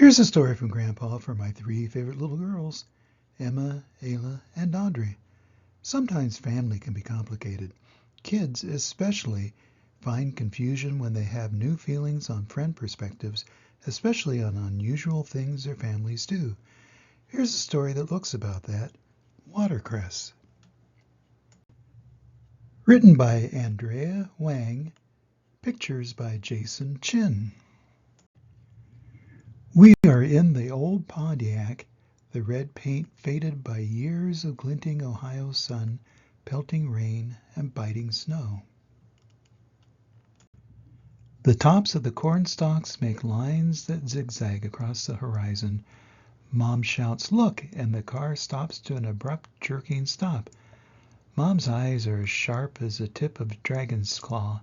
Here's a story from Grandpa for my three favorite little girls, Emma, Ayla, and Audrey. Sometimes family can be complicated. Kids, especially, find confusion when they have new feelings on friend perspectives, especially on unusual things their families do. Here's a story that looks about that. Watercress. Written by Andrea Wang. Pictures by Jason Chin. We are in the old Pontiac, the red paint faded by years of glinting Ohio sun, pelting rain, and biting snow. The tops of the corn stalks make lines that zigzag across the horizon. Mom shouts, "Look!" and the car stops to an abrupt, jerking stop. Mom's eyes are as sharp as the tip of a dragon's claw.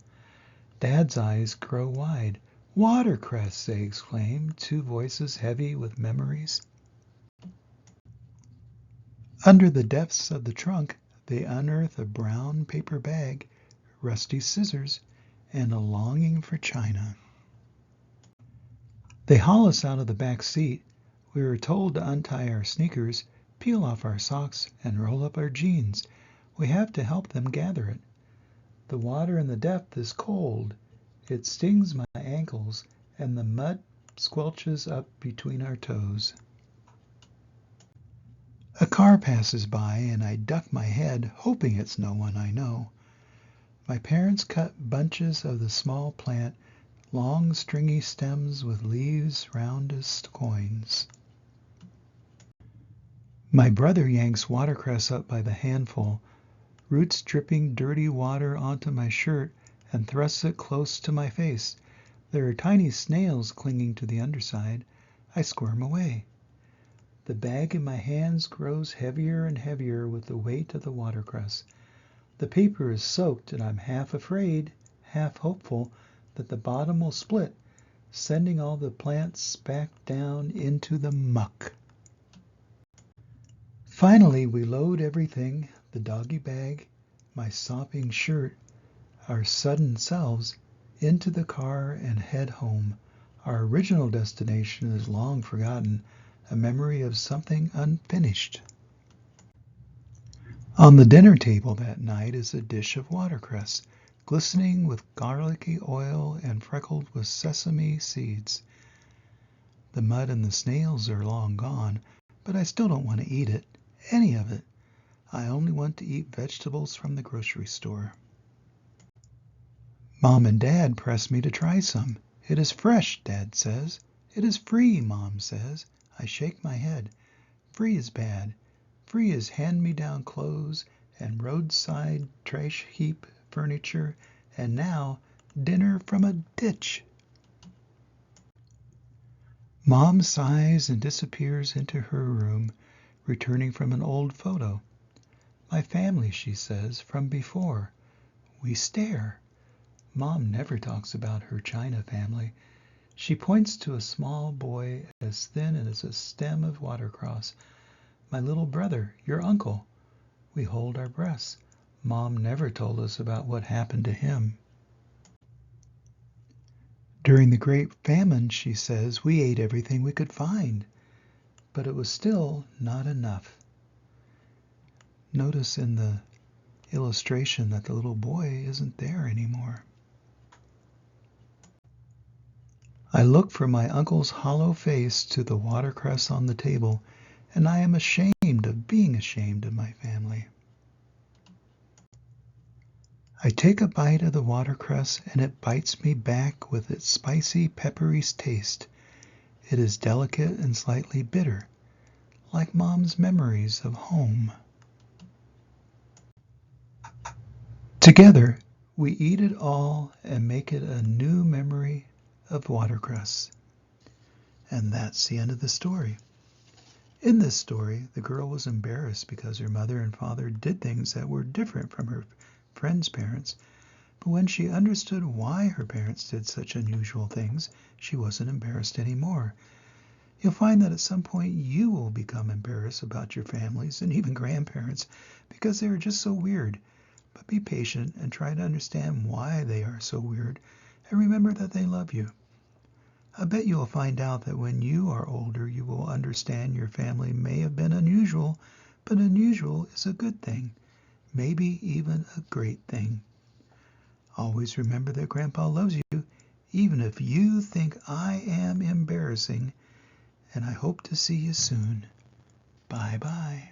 Dad's eyes grow wide. "Watercress!" they exclaim, two voices heavy with memories. Under the depths of the trunk, they unearth a brown paper bag, rusty scissors, and a longing for China. They haul us out of the back seat. We are told to untie our sneakers, peel off our socks, and roll up our jeans. We have to help them gather it. The water in the depth is cold. It stings my ankles, and the mud squelches up between our toes. A car passes by, and I duck my head, hoping it's no one I know. My parents cut bunches of the small plant, long stringy stems with leaves round as coins. My brother yanks watercress up by the handful, roots dripping dirty water onto my shirt, and thrusts it close to my face. There are tiny snails clinging to the underside. I squirm away. The bag in my hands grows heavier and heavier with the weight of the watercress. The paper is soaked, and I'm half afraid, half hopeful that the bottom will split, sending all the plants back down into the muck. Finally, we load everything, the doggy bag, my sopping shirt, our sudden selves, into the car and head home. Our original destination is long forgotten, a memory of something unfinished. On the dinner table that night is a dish of watercress, glistening with garlicky oil and freckled with sesame seeds. The mud and the snails are long gone, but I still don't want to eat it, any of it. I only want to eat vegetables from the grocery store. Mom and Dad press me to try some. "It is fresh," Dad says. "It is free," Mom says. I shake my head. Free is bad. Free is hand-me-down clothes and roadside trash heap furniture, and now dinner from a ditch. Mom sighs and disappears into her room, returning from an old photo. "My family," she says, "from before." We stare. Mom never talks about her China family. She points to a small boy as thin as a stem of watercress. "My little brother, your uncle." We hold our breaths. Mom never told us about what happened to him. During the Great Famine, she says, we ate everything we could find, but it was still not enough. Notice in the illustration that the little boy isn't there anymore. I look from my uncle's hollow face to the watercress on the table, and I am ashamed of being ashamed of my family. I take a bite of the watercress, and it bites me back with its spicy, peppery taste. It is delicate and slightly bitter, like Mom's memories of home. Together, we eat it all and make it a new memory of watercress. And that's the end of the story. In this story, the girl was embarrassed because her mother and father did things that were different from her friend's parents. But when she understood why her parents did such unusual things, she wasn't embarrassed anymore. You'll find that at some point you will become embarrassed about your families and even grandparents because they are just so weird. But be patient and try to understand why they are so weird, and remember that they love you. I bet you'll find out that when you are older, you will understand your family may have been unusual, but unusual is a good thing, maybe even a great thing. Always remember that Grandpa loves you, even if you think I am embarrassing, and I hope to see you soon. Bye-bye.